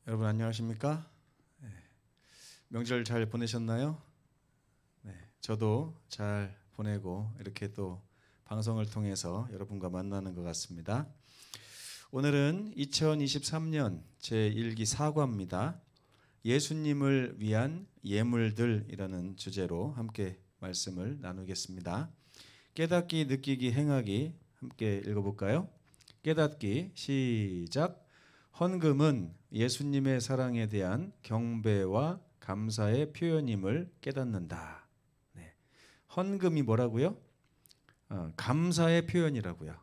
여러분 안녕하십니까? 명절 잘 보내셨나요? 저도 잘 보내고 이렇게 또 방송을 통해서 여러분과 만나는 것 같습니다. 오늘은 2023년 제1기 사과입니다. 예수님을 위한 예물들이라는 주제로 함께 말씀을 나누겠습니다. 깨닫기, 느끼기, 행하기 함께 읽어볼까요? 깨닫기 시작. 헌금은 예수님의 사랑에 대한 경배와 감사의 표현임을 깨닫는다. 헌금이 뭐라고요? 감사의 표현이라고요.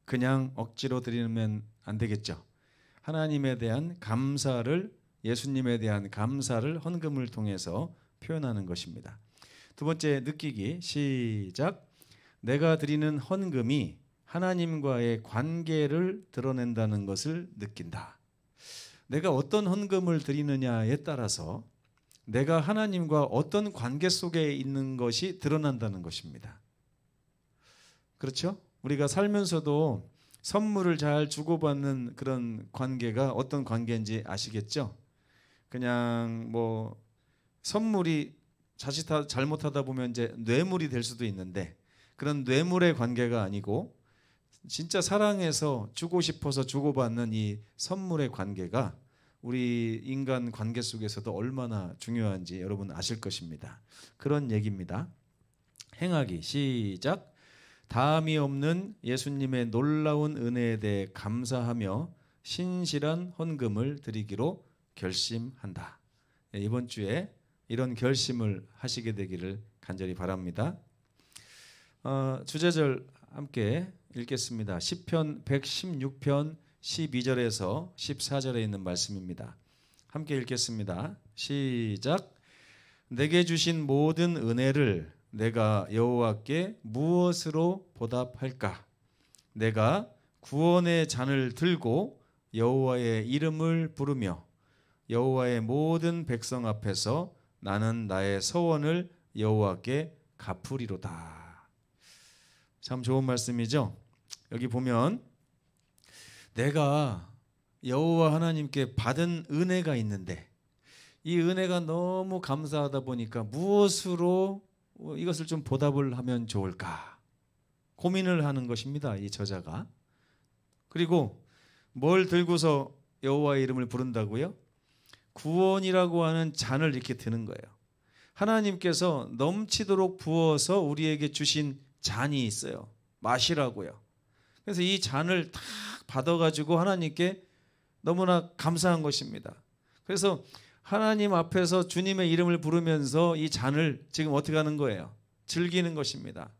그냥 억지로 드리면 안 되겠죠. 하나님에 대한 감사를, 예수님에 대한 감사를 헌금을 통해서 표현하는 것입니다. 두 번째, 느끼기 시작. 내가 드리는 헌금이 하나님과의 관계를 드러낸다는 것을 느낀다. 내가 어떤 헌금을 드리느냐에 따라서 내가 하나님과 어떤 관계 속에 있는 것이 드러난다는 것입니다. 그렇죠? 우리가 살면서도 선물을 잘 주고받는 그런 관계가 어떤 관계인지 아시겠죠? 그냥 뭐 선물이 자칫 잘못하다 보면 이제 뇌물이 될 수도 있는데 그런 뇌물의 관계가 아니고 진짜 사랑해서 주고 싶어서 주고받는 이 선물의 관계가 우리 인간 관계 속에서도 얼마나 중요한지 여러분 아실 것입니다. 그런 얘기입니다. 행하기 시작. 다함이 없는 예수님의 놀라운 은혜에 대해 감사하며 신실한 헌금을 드리기로 결심한다. 이번 주에 이런 결심을 하시게 되기를 간절히 바랍니다. 주제절 함께 읽겠습니다. 시편 116편 12절에서 14절에 있는 말씀입니다. 함께 읽겠습니다. 시작. 내게 주신 모든 은혜를 내가 여호와께 무엇으로 보답할까? 내가 구원의 잔을 들고 여호와의 이름을 부르며 여호와의 모든 백성 앞에서 나는 나의 서원을 여호와께 갚으리로다. 참 좋은 말씀이죠. 여기 보면 내가 여호와 하나님께 받은 은혜가 있는데 이 은혜가 너무 감사하다 보니까 무엇으로 이것을 좀 보답을 하면 좋을까 고민을 하는 것입니다. 이 저자가. 그리고 뭘 들고서 여호와의 이름을 부른다고요? 구원이라고 하는 잔을 이렇게 드는 거예요. 하나님께서 넘치도록 부어서 우리에게 주신 잔이 있어요. 마시라고요. 그래서 이 잔을 탁 받아가지고 하나님께 너무나 감사한 것입니다. 그래서 하나님 앞에서 주님의 이름을 부르면서 이 잔을 지금 어떻게 하는 거예요? 즐기는 것입니다.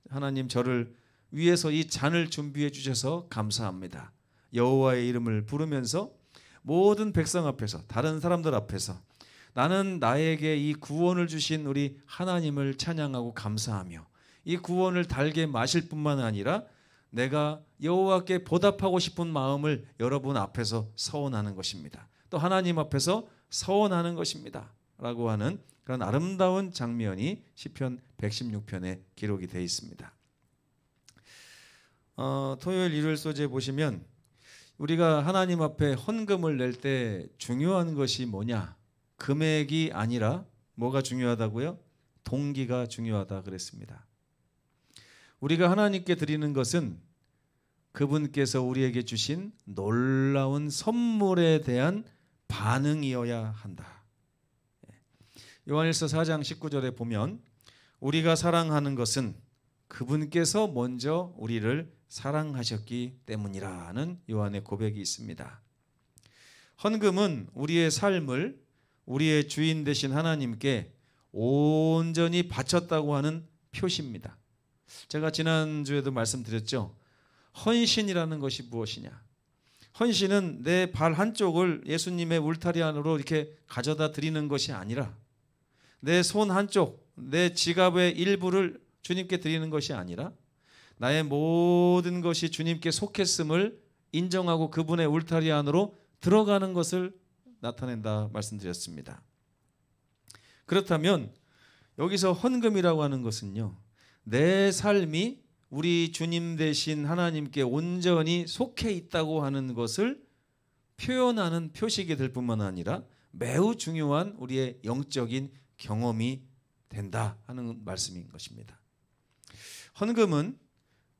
하나님 저를 위해서 이 잔을 준비해 주셔서 감사합니다. 여호와의 이름을 부르면서 모든 백성 앞에서 다른 사람들 앞에서 나는 나에게 이 구원을 주신 우리 하나님을 찬양하고 감사하며 이 구원을 달게 마실 뿐만 아니라 내가 여호와께 보답하고 싶은 마음을 여러분 앞에서 서원하는 것입니다. 또 하나님 앞에서 서원하는 것입니다. 라고 하는 그런 아름다운 장면이 시편 116편에 기록이 되어 있습니다. 토요일 일요일 소재 보시면 우리가 하나님 앞에 헌금을 낼 때 중요한 것이 뭐냐? 금액이 아니라 뭐가 중요하다고요? 동기가 중요하다 그랬습니다. 우리가 하나님께 드리는 것은 그분께서 우리에게 주신 놀라운 선물에 대한 반응이어야 한다. 요한일서 4장 19절에 보면 우리가 사랑하는 것은 그분께서 먼저 우리를 사랑하셨기 때문이라는 요한의 고백이 있습니다. 헌금은 우리의 삶을 우리의 주인 되신 하나님께 온전히 바쳤다고 하는 표시입니다. 제가 지난주에도 말씀드렸죠. 헌신이라는 것이 무엇이냐? 헌신은 내 발 한쪽을 예수님의 울타리 안으로 이렇게 가져다 드리는 것이 아니라 내 손 한쪽, 내 지갑의 일부를 주님께 드리는 것이 아니라 나의 모든 것이 주님께 속했음을 인정하고 그분의 울타리 안으로 들어가는 것을 나타낸다 말씀드렸습니다. 그렇다면 여기서 헌금이라고 하는 것은요. 내 삶이 우리 주님 되신 하나님께 온전히 속해 있다고 하는 것을 표현하는 표식이 될 뿐만 아니라 매우 중요한 우리의 영적인 경험이 된다 하는 말씀인 것입니다. 헌금은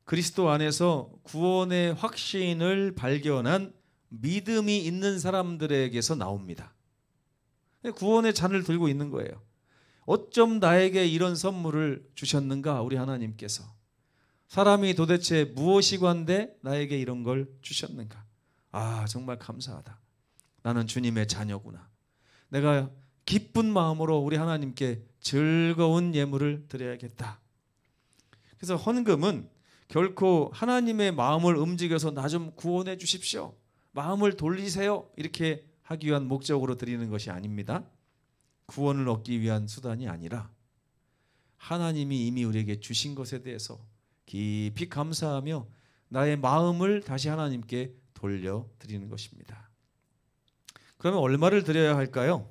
그리스도 안에서 구원의 확신을 발견한 믿음이 있는 사람들에게서 나옵니다. 구원의 잔을 들고 있는 거예요. 어쩜 나에게 이런 선물을 주셨는가 우리 하나님께서. 사람이 도대체 무엇이관데 나에게 이런 걸 주셨는가. 아, 정말 감사하다. 나는 주님의 자녀구나. 내가 기쁜 마음으로 우리 하나님께 즐거운 예물을 드려야겠다. 그래서 헌금은 결코 하나님의 마음을 움직여서 나 좀 구원해 주십시오, 마음을 돌리세요, 이렇게 하기 위한 목적으로 드리는 것이 아닙니다. 구원을 얻기 위한 수단이 아니라 하나님이 이미 우리에게 주신 것에 대해서 깊이 감사하며 나의 마음을 다시 하나님께 돌려드리는 것입니다. 그러면 얼마를 드려야 할까요?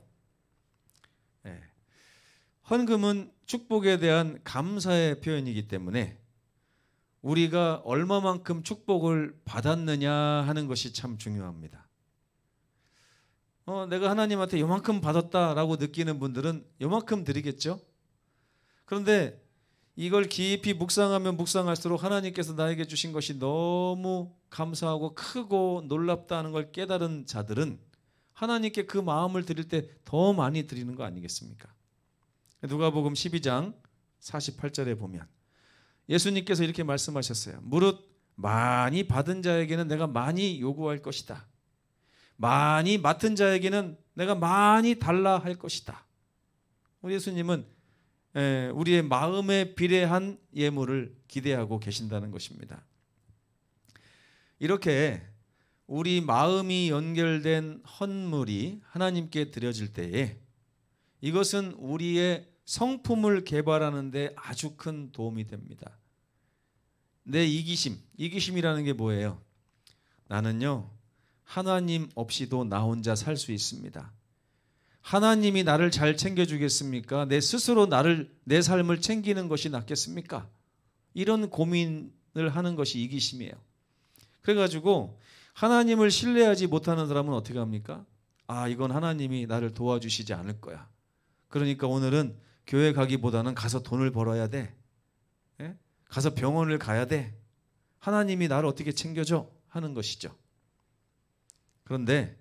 헌금은 축복에 대한 감사의 표현이기 때문에 우리가 얼마만큼 축복을 받았느냐 하는 것이 참 중요합니다. 내가 하나님한테 요만큼 받았다라고 느끼는 분들은 요만큼 드리겠죠. 그런데 이걸 깊이 묵상하면 묵상할수록 하나님께서 나에게 주신 것이 너무 감사하고 크고 놀랍다는 걸 깨달은 자들은 하나님께 그 마음을 드릴 때 더 많이 드리는 거 아니겠습니까? 누가복음 12장 48절에 보면 예수님께서 이렇게 말씀하셨어요. 무릇 많이 받은 자에게는 내가 많이 요구할 것이다. 많이 맡은 자에게는 내가 많이 달라 할 것이다. 우리 예수님은 우리의 마음에 비례한 예물을 기대하고 계신다는 것입니다. 이렇게 우리 마음이 연결된 헌물이 하나님께 드려질 때에 이것은 우리의 성품을 개발하는 데 아주 큰 도움이 됩니다. 내 이기심이라는 게 뭐예요? 나는요, 하나님 없이도 나 혼자 살 수 있습니다. 하나님이 나를 잘 챙겨주겠습니까? 내 스스로 내 삶을 챙기는 것이 낫겠습니까? 이런 고민을 하는 것이 이기심이에요. 그래가지고 하나님을 신뢰하지 못하는 사람은 어떻게 합니까? 아, 이건 하나님이 나를 도와주시지 않을 거야. 그러니까 오늘은 교회 가기보다는 가서 돈을 벌어야 돼. 가서 병원을 가야 돼. 하나님이 나를 어떻게 챙겨줘? 하는 것이죠. 그런데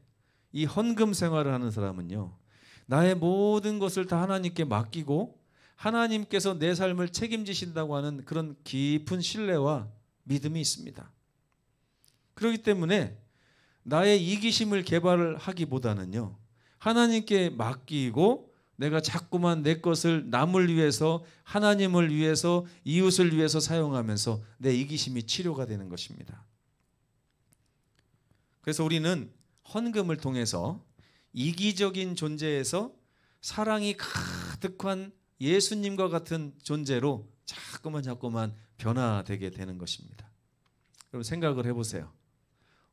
이 헌금 생활을 하는 사람은요, 나의 모든 것을 다 하나님께 맡기고 하나님께서 내 삶을 책임지신다고 하는 그런 깊은 신뢰와 믿음이 있습니다. 그렇기 때문에 나의 이기심을 개발하기보다는요, 하나님께 맡기고 내가 자꾸만 내 것을 남을 위해서, 하나님을 위해서, 이웃을 위해서 사용하면서 내 이기심이 치료가 되는 것입니다. 그래서 우리는 헌금을 통해서 이기적인 존재에서 사랑이 가득한 예수님과 같은 존재로 자꾸만 변화되게 되는 것입니다. 여러분 생각을 해보세요.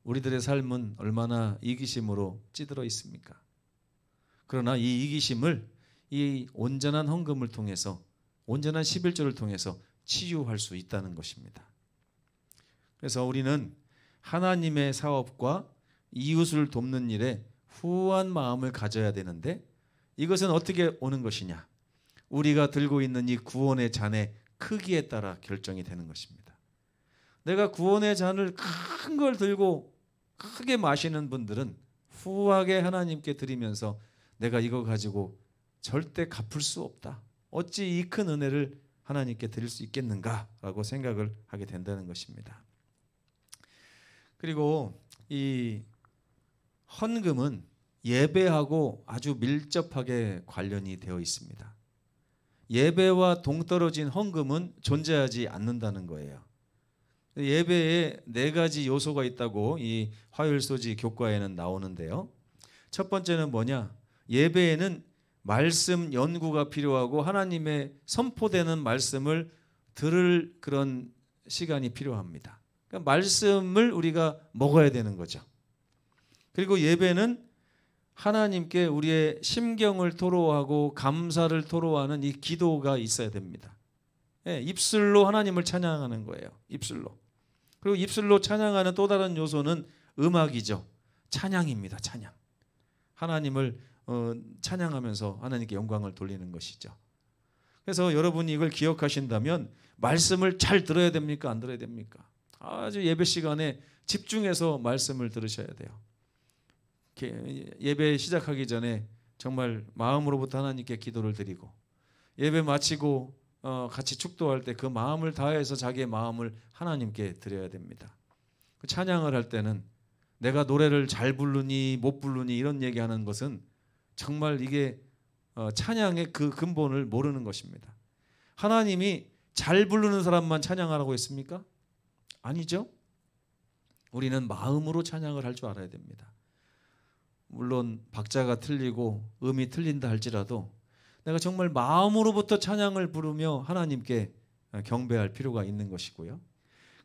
우리들의 삶은 얼마나 이기심으로 찌들어 있습니까? 그러나 이 이기심을 이 온전한 헌금을 통해서, 온전한 11조를 통해서 치유할 수 있다는 것입니다. 그래서 우리는 하나님의 사업과 이웃을 돕는 일에 후한 마음을 가져야 되는데 이것은 어떻게 오는 것이냐? 우리가 들고 있는 이 구원의 잔의 크기에 따라 결정이 되는 것입니다. 내가 구원의 잔을 큰 걸 들고 크게 마시는 분들은 후하게 하나님께 드리면서 내가 이거 가지고 절대 갚을 수 없다. 어찌 이 큰 은혜를 하나님께 드릴 수 있겠는가라고 생각을 하게 된다는 것입니다. 그리고 이 헌금은 예배하고 아주 밀접하게 관련이 되어 있습니다. 예배와 동떨어진 헌금은 존재하지 않는다는 거예요. 예배에 4가지 요소가 있다고 이 화요일소지 교과에는 나오는데요. 첫 번째는 뭐냐? 예배에는 말씀 연구가 필요하고 하나님의 선포되는 말씀을 들을 그런 시간이 필요합니다. 그러니까 말씀을 우리가 먹어야 되는 거죠. 그리고 예배는 하나님께 우리의 심경을 토로하고 감사를 토로하는 이 기도가 있어야 됩니다. 입술로 하나님을 찬양하는 거예요. 입술로. 그리고 입술로 찬양하는 또 다른 요소는 음악이죠. 찬양입니다. 찬양. 하나님을 찬양하면서 하나님께 영광을 돌리는 것이죠. 그래서 여러분이 이걸 기억하신다면 말씀을 잘 들어야 됩니까? 안 들어야 됩니까? 아주 예배 시간에 집중해서 말씀을 들으셔야 돼요. 예배 시작하기 전에 정말 마음으로부터 하나님께 기도를 드리고 예배 마치고 같이 축도할 때 그 마음을 다해서 자기의 마음을 하나님께 드려야 됩니다. 그 찬양을 할 때는 내가 노래를 잘 부르니 못 부르니 이런 얘기하는 것은 정말 이게 찬양의 그 근본을 모르는 것입니다. 하나님이 잘 부르는 사람만 찬양하라고 했습니까? 아니죠. 우리는 마음으로 찬양을 할 줄 알아야 됩니다. 물론 박자가 틀리고 음이 틀린다 할지라도 내가 정말 마음으로부터 찬양을 부르며 하나님께 경배할 필요가 있는 것이고요.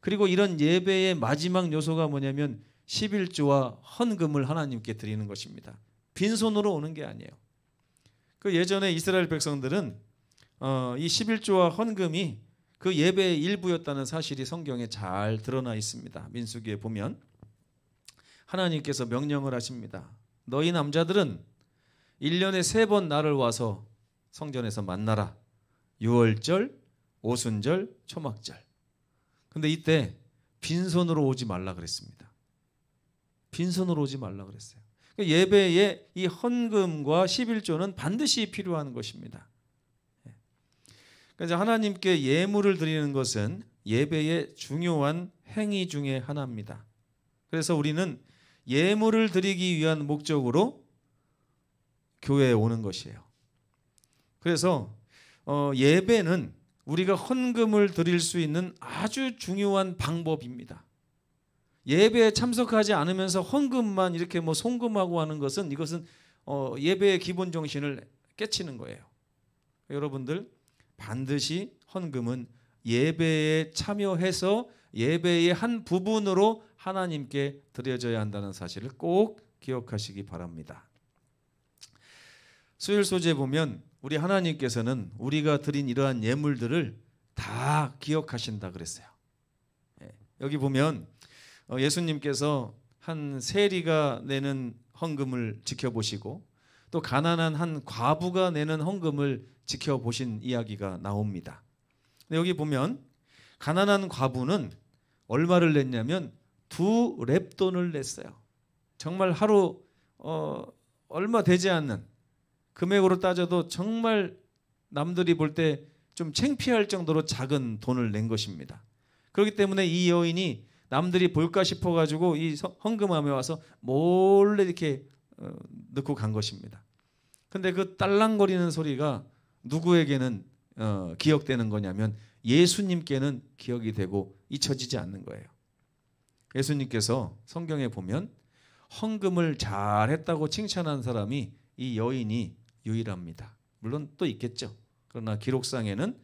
그리고 이런 예배의 마지막 요소가 뭐냐면 11조와 헌금을 하나님께 드리는 것입니다. 빈손으로 오는 게 아니에요. 그 예전에 이스라엘 백성들은 이 11조와 헌금이 그 예배의 일부였다는 사실이 성경에 잘 드러나 있습니다. 민수기에 보면 하나님께서 명령을 하십니다. 너희 남자들은 1년에 3번 나를 와서 성전에서 만나라. 유월절, 오순절, 초막절. 근데 이때 빈손으로 오지 말라 그랬습니다. 빈손으로 오지 말라 그랬어요. 예배에 이 헌금과 11조는 반드시 필요한 것입니다. 그래서 하나님께 예물을 드리는 것은 예배의 중요한 행위 중에 하나입니다. 그래서 우리는 예물을 드리기 위한 목적으로 교회에 오는 것이에요. 그래서 예배는 우리가 헌금을 드릴 수 있는 아주 중요한 방법입니다. 예배에 참석하지 않으면서 헌금만 이렇게 송금하고 하는 것은 이것은 예배의 기본 정신을 깨치는 거예요. 여러분들 반드시 헌금은 예배에 참여해서 예배의 한 부분으로 하나님께 드려져야 한다는 사실을 꼭 기억하시기 바랍니다. 수요일 소재에 보면 우리 하나님께서는 우리가 드린 이러한 예물들을 다 기억하신다 그랬어요. 여기 보면 예수님께서 한 세리가 내는 헌금을 지켜보시고 또 가난한 한 과부가 내는 헌금을 지켜보신 이야기가 나옵니다. 여기 보면 가난한 과부는 얼마를 냈냐면 2렙돈을 냈어요. 정말 하루 얼마 되지 않는 금액으로 따져도 정말 남들이 볼 때 좀 창피할 정도로 작은 돈을 낸 것입니다. 그렇기 때문에 이 여인이 남들이 볼까 싶어가지고 이 헌금함에 와서 몰래 이렇게 넣고 간 것입니다. 근데 그 딸랑거리는 소리가 누구에게는 기억되는 거냐면 예수님께는 기억이 되고 잊혀지지 않는 거예요. 예수님께서 성경에 보면 헌금을 잘했다고 칭찬한 사람이 이 여인이 유일합니다. 물론 또 있겠죠. 그러나 기록상에는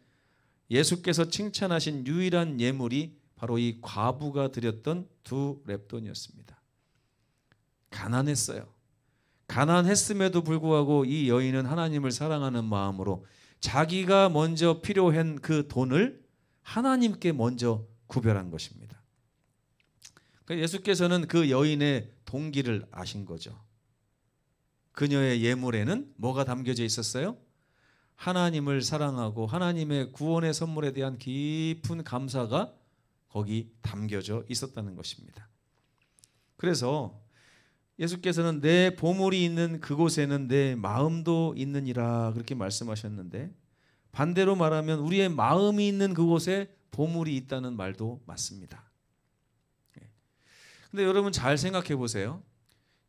예수께서 칭찬하신 유일한 예물이 바로 이 과부가 드렸던 2렙돈이었습니다. 가난했어요. 가난했음에도 불구하고 이 여인은 하나님을 사랑하는 마음으로 자기가 먼저 필요한 그 돈을 하나님께 먼저 구별한 것입니다. 예수께서는 그 여인의 동기를 아신 거죠. 그녀의 예물에는 뭐가 담겨져 있었어요? 하나님을 사랑하고 하나님의 구원의 선물에 대한 깊은 감사가 거기 담겨져 있었다는 것입니다. 그래서 예수께서는 내 보물이 있는 그곳에는 내 마음도 있느니라 그렇게 말씀하셨는데 반대로 말하면 우리의 마음이 있는 그곳에 보물이 있다는 말도 맞습니다. 근데 여러분 잘 생각해 보세요.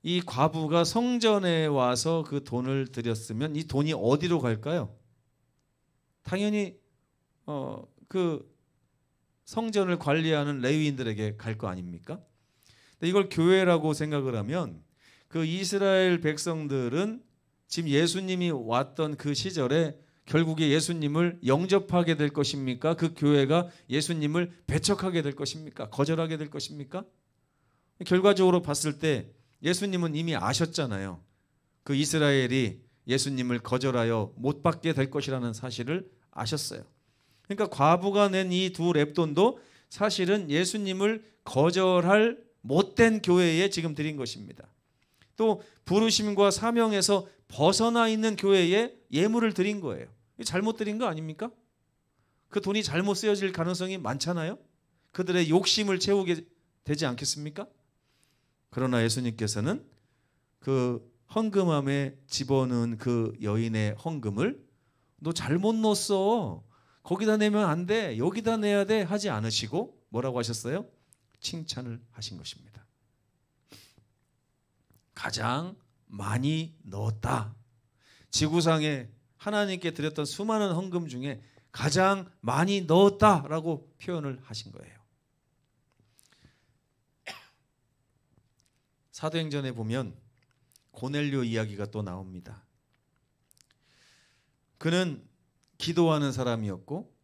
이 과부가 성전에 와서 그 돈을 드렸으면 이 돈이 어디로 갈까요? 당연히 그 성전을 관리하는 레위인들에게 갈 거 아닙니까? 근데 이걸 교회라고 생각을 하면 그 이스라엘 백성들은 지금 예수님이 왔던 그 시절에 결국에 예수님을 영접하게 될 것입니까? 그 교회가 예수님을 배척하게 될 것입니까? 거절하게 될 것입니까? 결과적으로 봤을 때 예수님은 이미 아셨잖아요. 그 이스라엘이 예수님을 거절하여 못 받게 될 것이라는 사실을 아셨어요. 그러니까 과부가 낸 이 2렙돈도 사실은 예수님을 거절할 못된 교회에 지금 드린 것입니다. 또 부르심과 사명에서 벗어나 있는 교회에 예물을 드린 거예요. 잘못 드린 거 아닙니까? 그 돈이 잘못 쓰여질 가능성이 많잖아요. 그들의 욕심을 채우게 되지 않겠습니까? 그러나 예수님께서는 그 헌금함에 집어넣은 그 여인의 헌금을 너 잘못 넣었어. 거기다 내면 안 돼. 여기다 내야 돼. 하지 않으시고 뭐라고 하셨어요? 칭찬을 하신 것입니다. 가장 많이 넣었다. 지구상에 하나님께 드렸던 수많은 헌금 중에 가장 많이 넣었다라고 표현을 하신 거예요. 사도행전에 보면 고넬료 이야기가 또 나옵니다. 그는 기도하는 사람이었고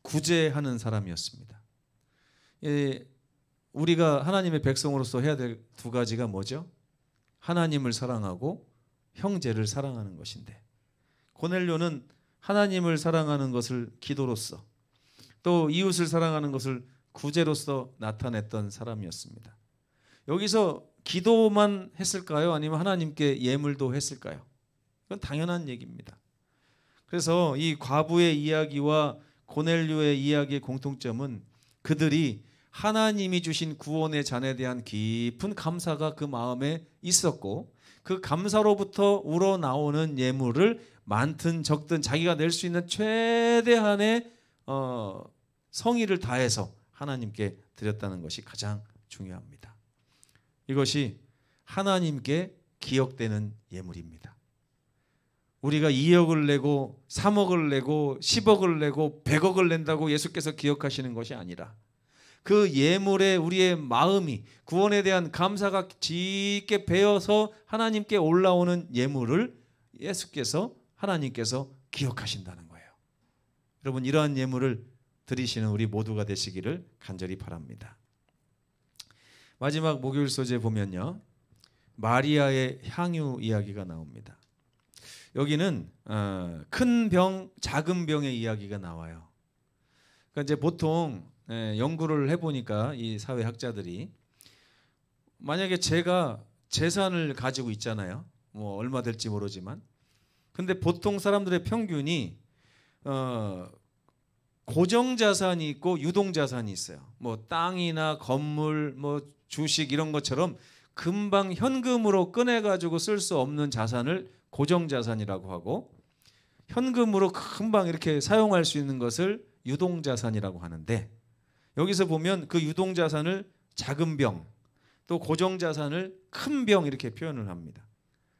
구제하는 사람이었습니다. 우리가 하나님의 백성으로서 해야 될 두 가지가 뭐죠? 하나님을 사랑하고 형제를 사랑하는 것인데, 고넬료는 하나님을 사랑하는 것을 기도로서, 또 이웃을 사랑하는 것을 구제로서 나타냈던 사람이었습니다. 여기서 기도만 했을까요? 아니면 하나님께 예물도 했을까요? 그건 당연한 얘기입니다. 그래서 이 과부의 이야기와 고넬료의 이야기의 공통점은 그들이 하나님이 주신 구원의 잔에 대한 깊은 감사가 그 마음에 있었고, 그 감사로부터 우러나오는 예물을 많든 적든 자기가 낼 수 있는 최대한의 성의를 다해서 하나님께 드렸다는 것이 가장 중요합니다. 이것이 하나님께 기억되는 예물입니다. 우리가 2억을 내고 3억을 내고 10억을 내고 100억을 낸다고 예수께서 기억하시는 것이 아니라, 그 예물에 우리의 마음이, 구원에 대한 감사가 짙게 배어서 하나님께 올라오는 예물을 예수께서, 하나님께서 기억하신다는 거예요. 여러분, 이러한 예물을 드리시는 우리 모두가 되시기를 간절히 바랍니다. 마지막 목요일 소재 보면요, 마리아의 향유 이야기가 나옵니다. 여기는 큰 병, 작은 병의 이야기가 나와요. 그러니까 이제 보통 연구를 해보니까 이 사회학자들이, 만약에 제가 재산을 가지고 있잖아요. 뭐 얼마 될지 모르지만, 근데 보통 사람들의 평균이 고정자산이 있고 유동자산이 있어요. 뭐 땅이나 건물, 뭐 주식 이런 것처럼 금방 현금으로 꺼내가지고 쓸 수 없는 자산을 고정자산이라고 하고, 현금으로 금방 이렇게 사용할 수 있는 것을 유동자산이라고 하는데, 여기서 보면 그 유동자산을 작은 병, 또 고정자산을 큰 병 이렇게 표현을 합니다.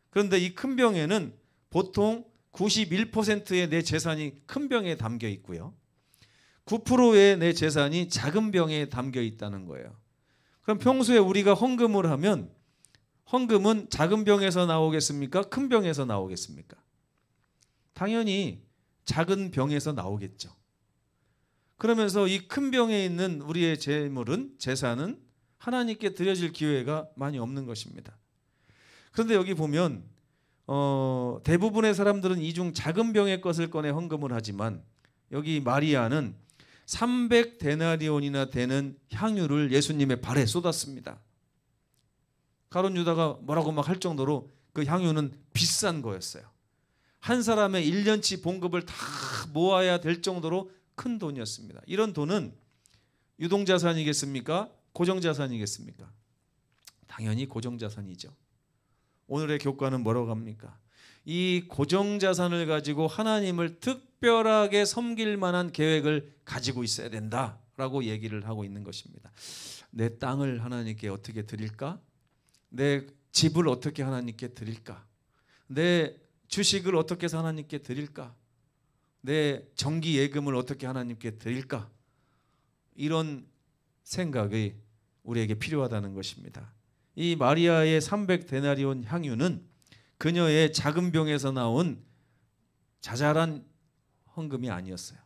그런데 이 큰 병에는 보통 91%의 내 재산이 큰 병에 담겨 있고요, 9%의 내 재산이 작은 병에 담겨 있다는 거예요. 그럼 평소에 우리가 헌금을 하면 헌금은 작은 병에서 나오겠습니까? 큰 병에서 나오겠습니까? 당연히 작은 병에서 나오겠죠. 그러면서 이 큰 병에 있는 우리의 재물은, 재산은 하나님께 드려질 기회가 많이 없는 것입니다. 그런데 여기 보면 대부분의 사람들은 이 중 작은 병의 것을 꺼내 헌금을 하지만, 여기 마리아는 300데나리온이나 되는 향유를 예수님의 발에 쏟았습니다. 가룟 유다가 뭐라고 막 할 정도로 그 향유는 비싼 거였어요. 한 사람의 1년치 봉급을 다 모아야 될 정도로 큰 돈이었습니다. 이런 돈은 유동자산이겠습니까? 고정자산이겠습니까? 당연히 고정자산이죠. 오늘의 교과는 뭐라고 합니까? 이 고정자산을 가지고 하나님을 특별하게 섬길 만한 계획을 가지고 있어야 된다라고 얘기를 하고 있는 것입니다. 내 땅을 하나님께 어떻게 드릴까? 내 집을 어떻게 하나님께 드릴까? 내 주식을 어떻게 해서 하나님께 드릴까? 내 정기 예금을 어떻게 하나님께 드릴까? 이런 생각이 우리에게 필요하다는 것입니다. 이 마리아의 300데나리온 향유는 그녀의 작은 병에서 나온 자잘한 헌금이 아니었어요.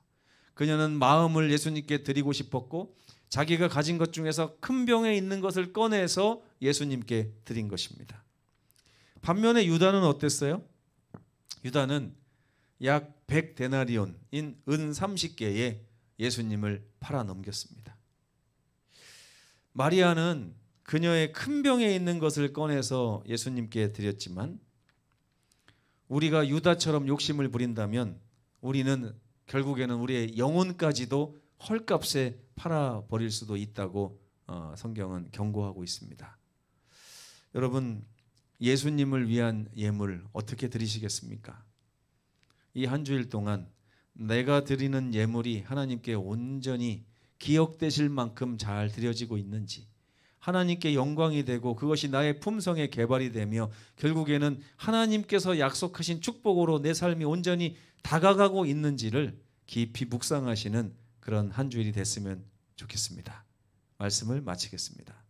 그녀는 마음을 예수님께 드리고 싶었고, 자기가 가진 것 중에서 큰 병에 있는 것을 꺼내서 예수님께 드린 것입니다. 반면에 유다는 어땠어요? 유다는 약 100데나리온인 은 30개에 예수님을 팔아 넘겼습니다. 마리아는 그녀의 큰 병에 있는 것을 꺼내서 예수님께 드렸지만 우리가 유다처럼 욕심을 부린다면 우리는 결국에는 우리의 영혼까지도 헐값에 팔아버릴 수도 있다고 성경은 경고하고 있습니다. 여러분, 예수님을 위한 예물 어떻게 드리시겠습니까? 이 한 주일 동안 내가 드리는 예물이 하나님께 온전히 기억되실 만큼 잘 드려지고 있는지, 하나님께 영광이 되고 그것이 나의 품성에 개발이 되며 결국에는 하나님께서 약속하신 축복으로 내 삶이 온전히 다가가고 있는지를 깊이 묵상하시는 그런 한 주일이 됐으면 좋겠습니다. 말씀을 마치겠습니다.